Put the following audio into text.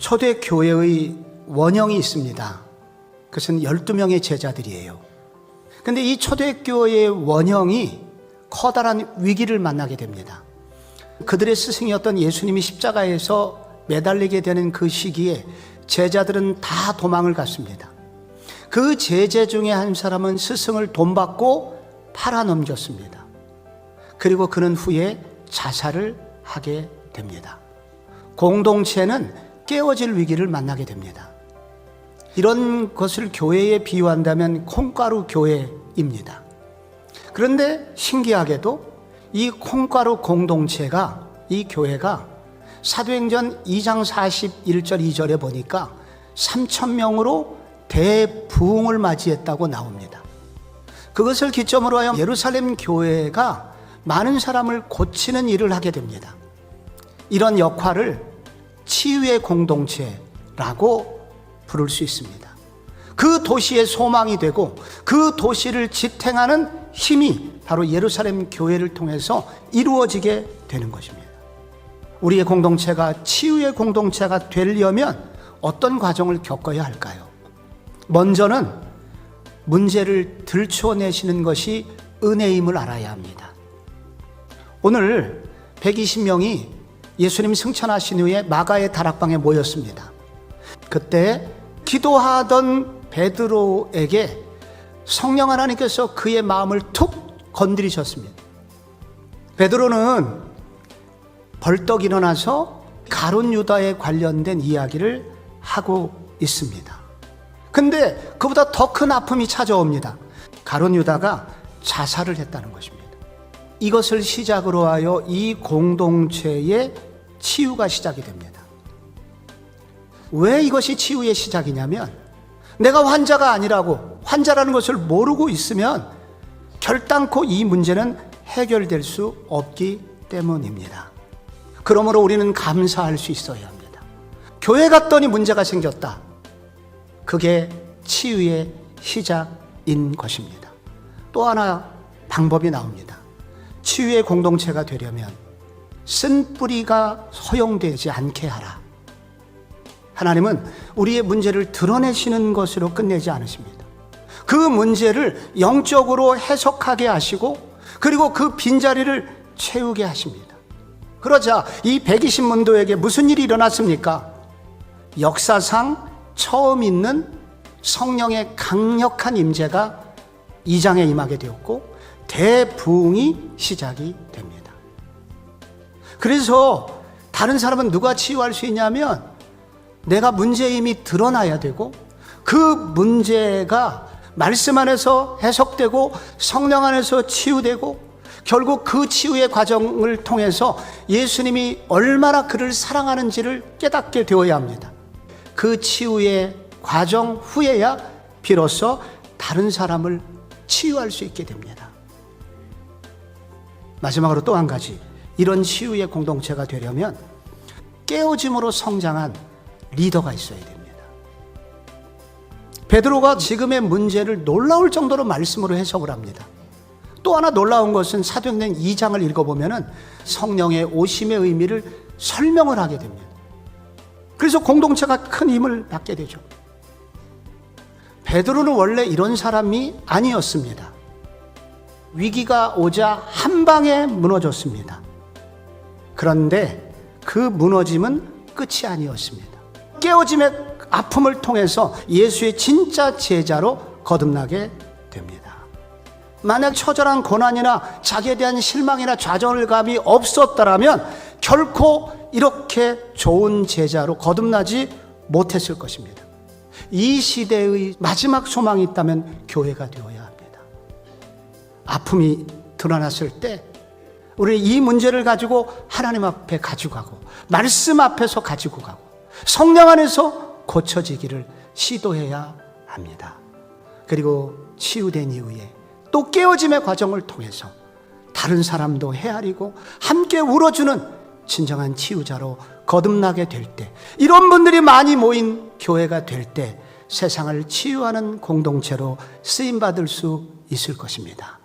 초대교회의 원형이 있습니다. 그것은 12명의 제자들이에요. 그런데 이 초대교회의 원형이 커다란 위기를 만나게 됩니다. 그들의 스승이었던 예수님이 십자가에서 매달리게 되는 그 시기에 제자들은 다 도망을 갔습니다. 그 제자 중에 한 사람은 스승을 돈 받고 팔아넘겼습니다. 그리고 그는 후에 자살을 하게 됩니다. 공동체는 깨어질 위기를 만나게 됩니다. 이런 것을 교회에 비유한다면 콩가루 교회입니다. 그런데 신기하게도 이 콩가루 공동체가, 이 교회가 사도행전 2장 41절 2절에 보니까 3,000명으로 대부흥을 맞이했다고 나옵니다. 그것을 기점으로 하여 예루살렘 교회가 많은 사람을 고치는 일을 하게 됩니다. 이런 역할을 치유의 공동체라고 부를 수 있습니다. 그 도시의 소망이 되고 그 도시를 지탱하는 힘이 바로 예루살렘 교회를 통해서 이루어지게 되는 것입니다. 우리의 공동체가 치유의 공동체가 되려면 어떤 과정을 겪어야 할까요? 먼저는 문제를 들춰내시는 것이 은혜임을 알아야 합니다. 오늘 120명이 예수님 승천하신 후에 마가의 다락방에 모였습니다. 그때 기도하던 베드로에게 성령 하나님께서 그의 마음을 툭 건드리셨습니다. 베드로는 벌떡 일어나서 가룟 유다에 관련된 이야기를 하고 있습니다. 근데 그보다 더 큰 아픔이 찾아옵니다. 가룟 유다가 자살을 했다는 것입니다. 이것을 시작으로 하여 이 공동체의 치유가 시작이 됩니다. 왜 이것이 치유의 시작이냐면, 내가 환자가 아니라고, 환자라는 것을 모르고 있으면 결단코 이 문제는 해결될 수 없기 때문입니다. 그러므로 우리는 감사할 수 있어야 합니다. 교회 갔더니 문제가 생겼다. 그게 치유의 시작인 것입니다. 또 하나 방법이 나옵니다. 치유의 공동체가 되려면 쓴 뿌리가 소용되지 않게 하라. 하나님은 우리의 문제를 드러내시는 것으로 끝내지 않으십니다. 그 문제를 영적으로 해석하게 하시고 그리고 그 빈자리를 채우게 하십니다. 그러자 이 120문도에게 무슨 일이 일어났습니까? 역사상 처음 있는 성령의 강력한 임재가 2장에 임하게 되었고 대부흥이 시작이 됩니다. 그래서 다른 사람은 누가 치유할 수 있냐면 내가 문제임이 드러나야 되고 그 문제가 말씀 안에서 해석되고 성령 안에서 치유되고 결국 그 치유의 과정을 통해서 예수님이 얼마나 그를 사랑하는지를 깨닫게 되어야 합니다. 그 치유의 과정 후에야 비로소 다른 사람을 치유할 수 있게 됩니다. 마지막으로 또 한 가지, 이런 치유의 공동체가 되려면 깨어짐으로 성장한 리더가 있어야 됩니다. 베드로가 지금의 문제를 놀라울 정도로 말씀으로 해석을 합니다. 또 하나 놀라운 것은 사도행전 2장을 읽어보면 성령의 오심의 의미를 설명을 하게 됩니다. 그래서 공동체가 큰 힘을 받게 되죠. 베드로는 원래 이런 사람이 아니었습니다. 위기가 오자 한 방에 무너졌습니다. 그런데 그 무너짐은 끝이 아니었습니다. 깨어짐의 아픔을 통해서 예수의 진짜 제자로 거듭나게 됩니다. 만약 처절한 고난이나 자기에 대한 실망이나 좌절감이 없었더라면 결코 이렇게 좋은 제자로 거듭나지 못했을 것입니다. 이 시대의 마지막 소망이 있다면 교회가 되어야 합니다. 아픔이 드러났을 때 우리는 이 문제를 가지고 하나님 앞에 가지고 가고 말씀 앞에서 가지고 가고 성령 안에서 고쳐지기를 시도해야 합니다. 그리고 치유된 이후에 또 깨어짐의 과정을 통해서 다른 사람도 헤아리고 함께 울어주는 진정한 치유자로 거듭나게 될 때, 이런 분들이 많이 모인 교회가 될 때 세상을 치유하는 공동체로 쓰임받을 수 있을 것입니다.